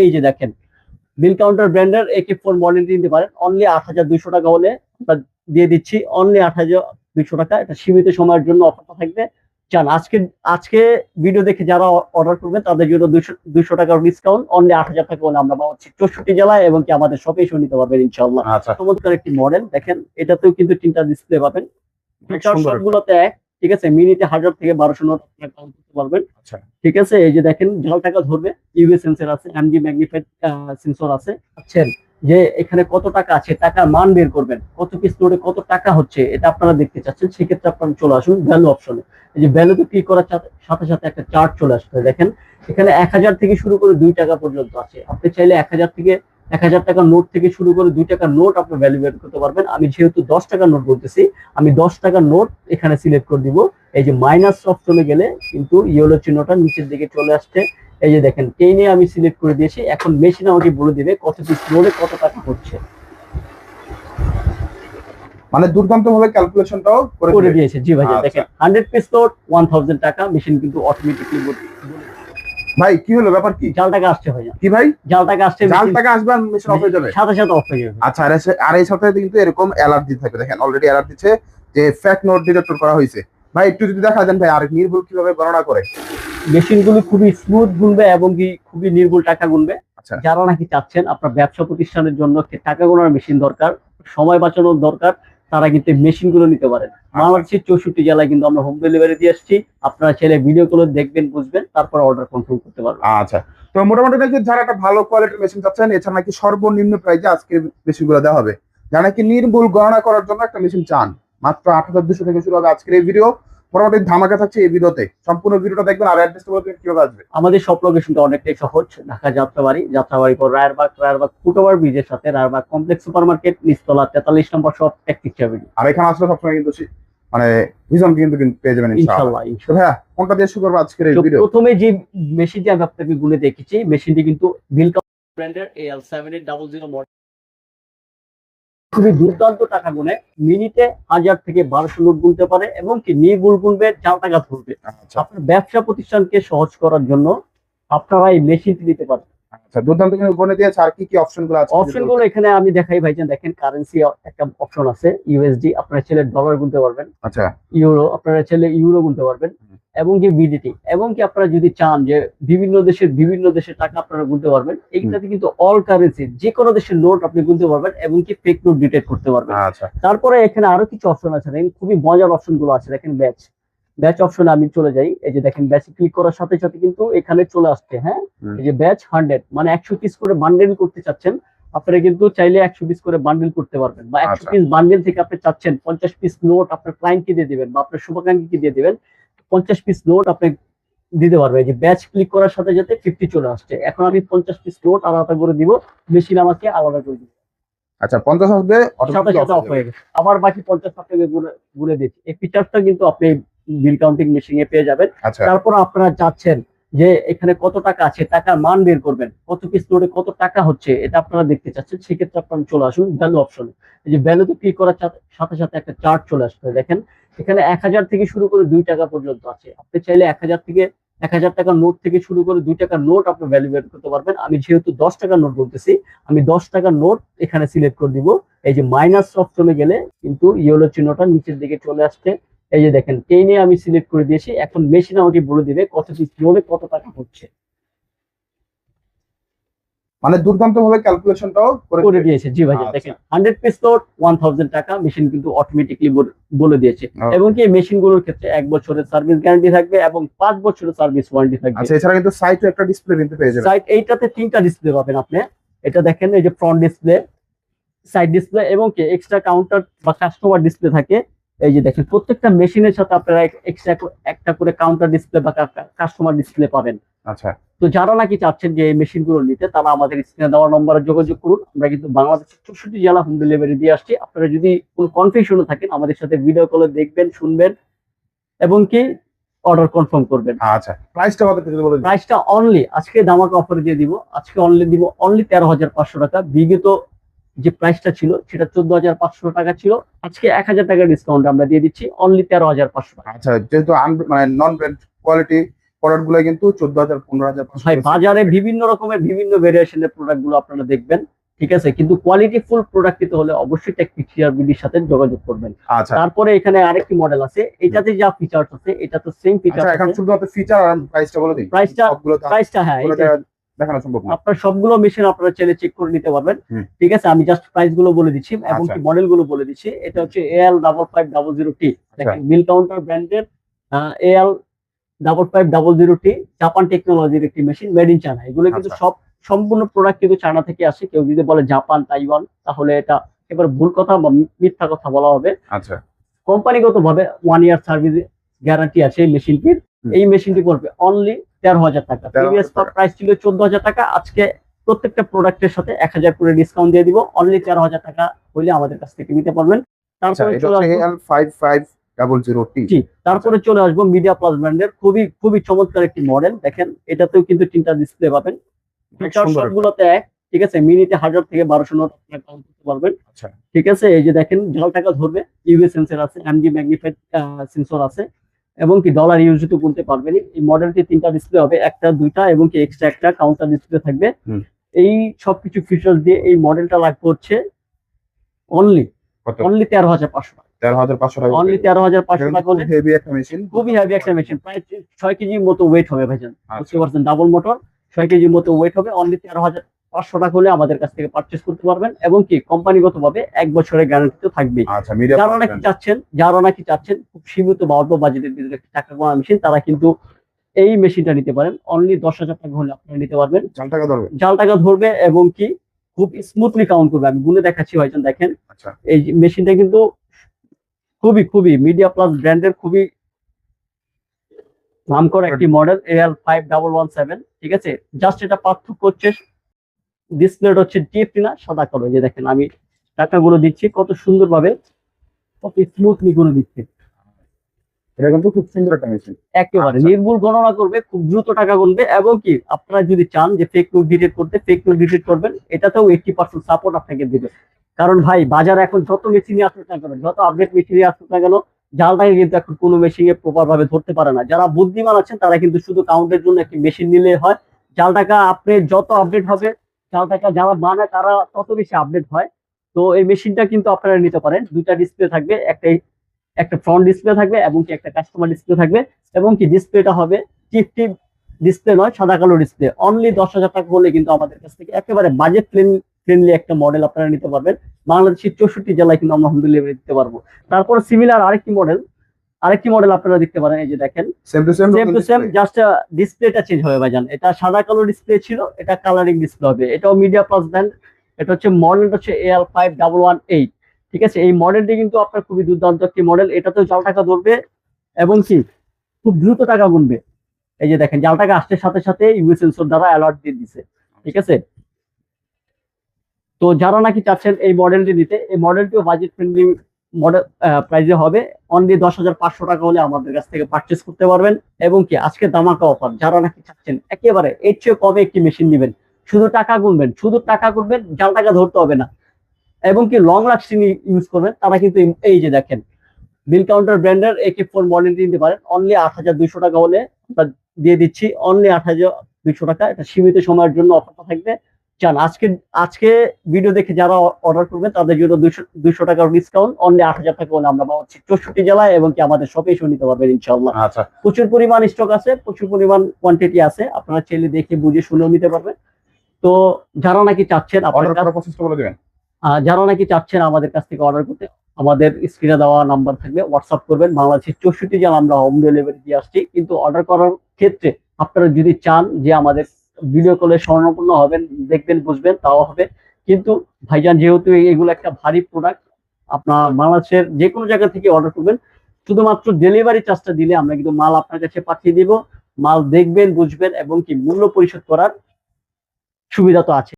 এই যে দেখেন বিল কাউন্টার ব্র্যান্ডের AK4 মডেলটি নিতে পারেন অনলি ৮,২০০ টাকা হলে আমরা দিয়ে দিচ্ছি। অনলি ৮,২০০ টাকা। এটা সীমিত সময়ের জন্য অফারটা থাকবে। চান আজকে আজকে ভিডিও দেখে যারা অর্ডার করবেন তাদের জন্য ২০০ টাকার ডিসকাউন্ট অনলি ৮,০০০ টাকা হলে আমরা পাচ্ছি ৬৪ জেলায় এবং কি আমাদের শপে এসে নিতে পারবেন ইনশাআল্লাহ। আচ্ছা, চমৎকার একটি মডেল দেখেন, এটাতেও কিন্তু ৩টা ডিসপ্লে পাবেন। অনেক ফিচার সুন্দর। সবগুলোতে এক, ঠিক আছে। মিনিটে ১০০০ থেকে ১২০০ নোট আপনারা কাউন্ট করতে পারবেন। আচ্ছা, ঠিক আছে, এই যে দেখেন জাল টাকা ধরবে, ইউভি সেন্সর আছে, এমজি ম্যাগনিফাইড সেন্সর আছে। আচ্ছা, যে এখানে কত টাকা আছে, টাকার মান বের করবেন, কত পিস লোডে কত টাকা হচ্ছে এটা আপনারা দেখতে চাচ্ছেন, সেক্ষেত্রে আপনারা চলে আসুন ভ্যালু অপশনে। এই যে ভ্যালুতে ক্লিক করার সাথে সাথে একটা চার্ট চলে আসবে। দেখেন এখানে ১,০০০ থেকে শুরু করে ২ টাকা পর্যন্ত আছে। আপনি চাইলে ১,০০০ টাকার নোট থেকে শুরু করে ২ টাকার নোট আপনি ভ্যালু বের করতে পারবেন। আমি যেহেতু ১০ টাকার নোট বলতেছি, আমি ১০ টাকার নোট এখানে সিলেক্ট করে দিব। এই যে মাইনাস অফ চলে গেলে কিন্তু ইয়েলো চিহ্নটা নিচের দিকে চলে আসছে। এই যে দেখেন টেনে আমি সিলেক্ট করে দিয়েছি। এখন মেশিন আমাকে বলে দিবে কত পিস লোডে কত টাকা হচ্ছে। মানে দুর্দান্ত ভাবে ক্যালকুলেশনটাও করে দিয়েছে। জি ভাই, আচ্ছা। দেখেন 100 পিস লোড 1000 টাকা। মেশিন কিন্তু অটোমেটিকলি ভাই কি হলো, ব্যাপার কি? জাল টাকা আসছে ভাই, কি ভাই? জাল টাকা আসছে, জাল টাকা আসবে আর মেশিন অফ হয়ে যাবে? সাথে সাথে অফ হয়ে যাবে। আচ্ছা, আর এই সাথে কিন্তু এরকম অ্যালার্ট দিতে থাকবে। দেখেন অলরেডি অ্যালার্ট দিচ্ছে যে ফেক নোট ডিটেক্টর করা হয়েছে। ভাই একটু যদি দেখা দেন ভাই, আর নির্ভুল কিভাবে গণনা করে। মেশিনগুলো খুবই স্মুথ গুনবে এবং কি খুবই নির্ভুল টাকা গুনবে। আচ্ছা, যারা নাকি চাচ্ছেন আপনার ব্যবসা প্রতিষ্ঠানের জন্য একটি টাকা গোনার মেশিন দরকার, সময় বাঁচানোর দরকার, তারা কিন্তু মেশিন গুলো নিতে পারেন। বাংলাদেশের ৬৪ জেলায় কিন্তু আমরা হোম ডেলিভারি দিয়ে আসছি। আপনারা ছেলে ভিডিও গুলো দেখবেন, বুঝবেন, তারপর অর্ডার কনফার্ম করতে পারবেন। আচ্ছা। তো মোটামুটি নাকি যারা একটা ভালো কোয়ালিটির মেশিন চাচ্ছেন, এছাড়া নাকি সর্বনিম্ন প্রাইসে আজকে মেশিনগুলো দেওয়া হবে। যারা নাকি নির্ভুল গণনা করার জন্য একটা মেশিন চান, মাত্র ৮,২০০ থেকে শুরু হবে আজকের এই ভিডিও। মোটামুটি ধামাকা থাকছে এই ভিডিওতে। সম্পূর্ণ ভিডিওটা দেখবেন। আর অ্যাড্রেসটা বলবেন কিভাবে আসবে। আমাদের সব লোকেশনটা অনেকটাই সহজ। ঢাকা যাত্রাবাড়ি, যাত্রাবাড়ি পর রায়েরবাগ ফুটওভার ব্রিজের সাথে রায়েরবাগ কমপ্লেক্স সুপার মার্কেট, নিচতলা 43 নম্বর শপ, টেকনিক চাবিড়ি। আর এখানে আসলে সবসময় কিন্তু মানে ভিজন কিন্তু পেয়ে যাবেন ইনশাআল্লাহ। তো ভাইয়া কোনটা দিয়ে শুরু করবো আজকের এই ভিডিও? প্রথমে যে মেশিনটি আমি আপনাকে গুনে দেখেছি, মেশিনটি কিন্তু বিল ব্র্যান্ডের AL7800 মডেল। খুবই দুর্দান্ত টাকা গুনে, মিনিটে ১০০০ থেকে ১২০০ নোট গুনতে পারে এবং কি নির্ভুল গুনবে, জাল টাকা ধরবে। আচ্ছা, আপনার ব্যবসা প্রতিষ্ঠানকে সহজ করার জন্য আপনারা এই মেশিনটি নিতে পারেন। আচ্ছা, দুর্দান্ত কিন্তু বলে দিয়েছে। আর কি কি অপশনগুলো আছে? অপশনগুলো এখানে আমি দেখাই ভাইজান। দেখেন কারেন্সি একটা অপশন আছে, ইউএসডি, আপনারা ছেলে ডলার গুনতে পারবেন। আচ্ছা, ইউরো, আপনারা ছেলে ইউরো গুনতে পারবেন। এবং কি বিডিটি, এবং কি আপনারা যদি চান যে বিভিন্ন দেশের টাকা আপনারা গুনতে পারবেন, এইটাতে কিন্তু অল কারেন্সি যে কোনো দেশের নোট আপনি গুনতে পারবেন এবং কি ফেক নোট ডিটেক্ট করতে পারবেন। আচ্ছা, তারপরে এখানে আরো কিছু অপশন আছে, দেখেন খুবই মজার অপশন গুলো আছে। দেখেন ব্যাচ অপশনে আমি চলে যাই। এই যে দেখেন ব্যাচ ক্লিক করার সাথে সাথে কিন্তু এখানে চলে আসছে, হ্যাঁ, এই যে ব্যাচ 100 মানে 100 পিস করে বান্ডেল করতে চাচ্ছেন, আপনারা কিন্তু চাইলে 100 পিস করে বান্ডেল করতে পারবেন। বা 100 পিস বান্ডেল থেকে আপনি চাচ্ছেন 50 পিস নোট আপনার ক্লায়েন্টকে দিয়ে দিবেন বা আপনার শুভাকাঙ্ক্ষীকে দিয়ে দিবেন, 50 পিস নোট আপনি দিতে পারবেন। যে ব্যাচ ক্লিক করার সাথে সাথে 50 চলে আসছে। এখন আমি 50 পিস নোট আলাদা করে দিব, মেশিন আমাকে আলাদা করে দিবে। আচ্ছা, 50 আসবে সাথে সাথে অফ হয়ে গেছে। আবার বাকি 50 আপনাকে গুনে দিচ্ছি। এই ফিচারটা কিন্তু আপনি বিল কাউন্টিং মেশিনে পেয়ে যাবেন। আচ্ছা, তারপর আপনারা চাচ্ছেন যে এখানে কত টাকা আছে, টাকার মান বের করবেন, কত পিস লোডে কত টাকা হচ্ছে এটা আপনারা দেখতে চাচ্ছেন, সেক্ষেত্রে আপনারা চলে আসুন ভ্যালু অপশনে। এই যে ভ্যালুতে ক্লিক করার সাথে সাথে একটা চার্ট চলে আসবে। দেখেন এখানে ১,০০০ থেকে শুরু করে ২ টাকা পর্যন্ত আছে। আপনি চাইলে ১,০০০ টাকার নোট থেকে শুরু করে ২ টাকার নোট আপনি ভ্যালু বের করতে পারবেন। আমি যেহেতু ১০ টাকার নোট বলতেছি, আমি ১০ টাকার নোট এখানে সিলেক্ট করে দিব। এই যে মাইনাস অফ চলে গেলে কিন্তু ইয়েলো চিহ্নটা নিচের দিকে চলে আসছে। এই যে দেখেন টেনে আমি সিলেক্ট করে দিয়েছি। এখন মেশিন আমাকে বলে দিবে কত পিস লোডে কত টাকা হচ্ছে। মানে দুর্দান্ত ভাবে ক্যালকুলেশনটাও করে দিয়েছে। জি ভাই, দেখেন 100 পিস লোড 1000 টাকা। মেশিন কিন্তু অটোমেটিকলি বলে দিয়েছে। এবং কি মেশিন গুলোর ক্ষেত্রে 1 বছরের সার্ভিস গ্যারান্টি থাকবে এবং 5 বছরের সার্ভিস ওয়ারেন্টি থাকবে। আচ্ছা, এছাড়া কিন্তু সাইটে একটা ডিসপ্লে কিন্তু পেয়ে যাবেন। সাইট এইটাতে 3টা ডিসপ্লে পাবেন আপনি। এটা দেখেন, এই যে ফ্রন্ট ডিসপ্লে, সাইড ডিসপ্লে এবং কি এক্সট্রা কাউন্টার বা কাস্টমার ডিসপ্লে থাকে। এই যে দেখেন প্রত্যেকটা মেশিনের সাথে আপনারা এক্সট্রা একটা করে কাউন্টার ডিসপ্লে বা কাস্টমার ডিসপ্লে পাবেন। আচ্ছা, তো যারা নাকি চাচ্ছেন যে এই মেশিনগুলো নিতে, তারা আমাদের স্ক্রিনে দেওয়া নম্বরে যোগাযোগ করুন। আমরা কিন্তু বাংলাদেশের ৬৪ জেলা হোম ডেলিভারি দিয়ে আসছি। আপনারা যদি কোনো কনফিউশনে থাকেন, আমাদের সাথে ভিডিও কলে দেখবেন, শুনবেন এবং কি অর্ডার কনফার্ম করবেন। আচ্ছা, প্রাইসটা কত যদি বলে দিন। প্রাইসটা অনলি আজকে ধামাকা অফারে দিয়ে দিব। আজকে অনলি দিব অনলি ১৩,৫০০ টাকা। বিগত যে প্রাইসটা ছিল সেটা ১৪,৫০০ টাকা ছিল। আজকে ১,০০০ টাকা ডিসকাউন্ট আমরা দিয়ে দিচ্ছি অনলি ১৩,৫০০ টাকা। আচ্ছা, যেহেতু মানে নন ব্র্যান্ড কোয়ালিটি প্রোডাক্ট গুলো কিন্তু 14,000 15,000 ভাই বাজারে বিভিন্ন রকমের বিভিন্ন ভেরিয়েশনের প্রোডাক্ট গুলো আপনারা দেখবেন, ঠিক আছে, কিন্তু কোয়ালিটি ফুল প্রোডাক্ট নিতে হলে অবশ্যই টেকনিক বিডির সাথে যোগাযোগ করবেন। আচ্ছা তারপরে এখানে আরেকটি মডেল আছে, এটাতে যা ফিচারস আছে এটা তো সেম ফিচার আচ্ছা, এখন আছে। শুধুমাত্র ফিচার আর প্রাইসটা বলে দিই। প্রাইসটা- সবগুলো প্রাইসটা হ্যাঁ সবগুলো এটা দেখানো সম্ভব না। আপনার সবগুলো মেশিন আপনারা চাইলে চেক করে নিতে পারবেন, হুম। ঠিক আছে। আমি জাস্ট প্রাইস গুলো বলে দিচ্ছি এবং আচ্ছা। কি মডেল গুলো বলে দিচ্ছি। এটা হচ্ছে AL5500T, দেখেন বিল কাউন্টার ব্র্যান্ডের AL5500T, জাপান টেকনোলজির একটি মেশিন, মেড ইন চায়না। এগুলো কিন্তু আচ্ছা। সব সম্পূর্ণ প্রোডাক্ট কিন্তু চায়না থেকে আসে। কেউ যদি বলে জাপান তাইওয়ান তাহলে এটা একেবারে ভুল কথা বা মিথ্যা কথা বলা হবে। আচ্ছা কোম্পানিগত ভাবে 1 ইয়ার সার্ভিস গ্যারান্টি আছে এই মেশিনটির। হুম। এই মেশিনটি পড়বে অনলি 13,000 টাকা। 13,000 প্রিভিয়াস টাকা। প্রাইস ছিল 14,000 টাকা। আজকে প্রত্যেকটা প্রোডাক্টের সাথে 1,000 করে ডিসকাউন্ট দিয়ে দিব। অনলি 13,000 টাকা হইলে আমাদের কাছ থেকে নিতে পারবেন। আচ্ছা, তারপরে এটা চলে হচ্ছে আসবো AL5500T। জি, তারপরে চলে আসবো মিডিয়া প্লাস ব্র্যান্ডের খুবই খুবই চমৎকার একটি মডেল। দেখেন এটাতেও কিন্তু 3টা ডিসপ্লে পাবেন। অনেক ফিচার সুন্দর একটা। সবগুলোতে এক, ঠিক আছে। মিনিটে 1000 থেকে 1200 টাকা কাউন্ট করতে পারবেন, আচ্ছা ঠিক আছে। এই যে দেখেন জাল টাকা ধরবে, ইউভি সেন্সর আছে, এমজি ম্যাগনিফাইড সেন্সর আছে এবং কি ডলার ইউজ তো বলতে পারবেন। এই মডেলটি 3টা ডিসপ্লে হবে, একটা 2টা এবং কি এক্সট্রা একটা কাউন্টার ডিসপ্লে থাকবে। হুম। এই সবকিছু ফিচার্স দিয়ে এই মডেলটা লাগবে হচ্ছে অনলি কত? 13,500 টাকা। 13,500 টাকা। অনলি 13,500 টাকা হলে হেভি একটা মেশিন। খুবই হেভি একটা মেশিন, প্রায় 6 কেজির মতো ওয়েট হবে ভাইজান, বুঝতে আচ্ছা পারছেন। ডাবল মোটর 6 কেজির মতো ওয়েট হবে। অনলি 13,500 টাকা হলে আমাদের কাছ থেকে পারচেস করতে পারবেন এবং কি কোম্পানিগত ভাবে 1 বছরের গ্যারান্টি তো থাকবেই। আচ্ছা, মিডিয়া যারা নাকি চাচ্ছেন খুব সীমিত বা অল্প বাজেটের ভিতরে একটা টাকা কমা মেশিন, তারা কিন্তু এই মেশিনটা নিতে পারেন। অনলি 10,000 টাকা হলে আপনারা নিতে পারবেন। জাল টাকা ধরবে। জাল টাকা ধরবে এবং কি খুব স্মুথলি কাউন্ট করবে। আমি গুনে দেখাচ্ছি ভাইজান, দেখেন আচ্ছা এই মেশিনটা কিন্তু খুবই খুবই মিডিয়া প্লাস ব্র্যান্ডের খুবই নামকরা একটি মডেল AL5117, ঠিক আছে। জাস্ট এটা পার্থক্য হচ্ছে ডিসপ্লেটা হচ্ছে টিএফটি না, সাদা কালো। যে দেখেন আমি টাকাগুলো দিচ্ছি কত সুন্দরভাবে, কত স্মুথলি করে দিচ্ছে, এটা কিন্তু খুব সুন্দর একটা মেশিন। একেবারে আচ্ছা। নির্ভুল গণনা করবে, খুব দ্রুত টাকা গুনবে এবং কি আপনারা যদি চান যে ফেক নোট ডিলিট করতে, ফেক নোট ডিলিট করবেন। এটাতেও 80% সাপোর্ট আপনাকে দিবে। কারণ ভাই বাজারে এখন যত মেশিনই আসুক না কেন, যত আপডেট মেশিনই আসুক না কেন, জালটাকে কিন্তু এখন কোনো মেশিনে প্রপার ভাবে ধরতে পারে না। যারা বুদ্ধিমান আছেন তারা কিন্তু শুধু কাউন্টের জন্য একটি মেশিন নিলে হয়। জাল টাকা আপনি যত আপডেট হবে, জাল টাকা যারা বানায় তারা তত বেশি আপডেট হয়। তো এই মেশিনটা কিন্তু আপনারা নিতে পারেন। 2টা ডিসপ্লে থাকবে, একটা ফ্রন্ট ডিসপ্লে থাকবে এবং কি একটা কাস্টমার ডিসপ্লে থাকবে এবং কি ডিসপ্লেটা হবে টিএফটি ডিসপ্লে নয়, সাদা কালো ডিসপ্লে। অনলি 10,000 টাকা হলে কিন্তু আমাদের কাছ থেকে একেবারে বাজেট ফ্রেন্ডলি একটা মডেল আপনারা নিতে পারবেন। বাংলাদেশের 64 জেলায় কিন্তু আমরা হোম ডেলিভারি দিতে পারবো। তারপর সিমিলার আরেকটি মডেল আপনারা দেখতে পারেন। এই যে দেখেন সেম টু সেম জাস্ট ডিসপ্লেটা চেঞ্জ হবে ভাইজান। এটা সাদা কালো ডিসপ্লে ছিল, এটা কালারিং ডিসপ্লে হবে। এটাও মিডিয়া প্লাস ব্র্যান্ড। এটা হচ্ছে মডেলটা হচ্ছে AL5118, ঠিক আছে। এই মডেলটি কিন্তু আপনার খুবই দুর্দান্ত একটি মডেল। এটাতেও জাল টাকা ধরবে এবং কি খুব দ্রুত টাকা গুনবে। এই যে দেখেন জাল টাকা আসতে সাথে সাথে ইউভি সেন্সর দ্বারা অ্যালার্ট দিয়ে দিছে, ঠিক আছে। তো যারা নাকি চাচ্ছেন এই মডেলটি নিতে, এই মডেলটিও বাজেট ফ্রেন্ডলি মডেল প্রাইসে হবে। অনলি 10,500 টাকা হলে আমাদের কাছ থেকে পারচেস করতে পারবেন এবং কি আজকে দামাকা অফার। যারা নাকি চাচ্ছেন একেবারে এর চেয়ে কমে একটি মেশিন নেবেন, শুধু টাকা গুনবেন, জাল টাকা ধরতে হবে না এবং কি লং লাস্টিং ইউজ করবেন, তারা কিন্তু এই যে দেখেন বিল কাউন্টার ব্র্যান্ডের AK4 মডেলটি নিতে পারেন। অনলি 8,200 টাকা হলে আমরা দিয়ে দিচ্ছি। অনলি 8,200 টাকা। এটা সীমিত সময়ের জন্য অফারটা থাকবে। চান আজকে ভিডিও দেখে যারা অর্ডার করবেন তাদের জন্য 200 টাকার ডিসকাউন্ট। অনলি 8,000 টাকা হলে আমরা পাচ্ছি 64 জেলায় এবং কি আমাদের শপে এসে নিতে পারবেন ইনশাআল্লাহ। আচ্ছা প্রচুর পরিমাণ স্টক আছে, প্রচুর পরিমাণ কোয়ান্টিটি আছে, আপনারা চাইলে দেখে বুঝে শুনেও নিতে পারবেন। তো যারা নাকি চাচ্ছেন অর্ডার করার প্রসেসটা বলে দিবেন। যারা নাকি চাচ্ছেন আমাদের কাছ থেকে অর্ডার করতে, আমাদের স্ক্রিনে দেওয়া নাম্বার থাকবে, হোয়াটসঅ্যাপ করবেন। বাংলাদেশের 64 জেলা আমরা হোম ডেলিভারি দিয়ে আসছি। কিন্তু অর্ডার করার ক্ষেত্রে আপনারা যদি চান যে আমাদের ভিডিও কলে স্বর্ণপূর্ণ হবেন, দেখবেন বুঝবেন, তাও হবে। কিন্তু ভাইজান যেহেতু এগুলো একটা ভারী প্রোডাক্ট, আপনার বাংলাদেশের যে কোনো জায়গা থেকে অর্ডার করবেন, শুধুমাত্র ডেলিভারি চার্জটা দিলে আমরা কিন্তু মাল আপনার কাছে পাঠিয়ে দিব। মাল দেখবেন, বুঝবেন এবং কি মূল্য পরিশোধ করার সুবিধা তো আছে।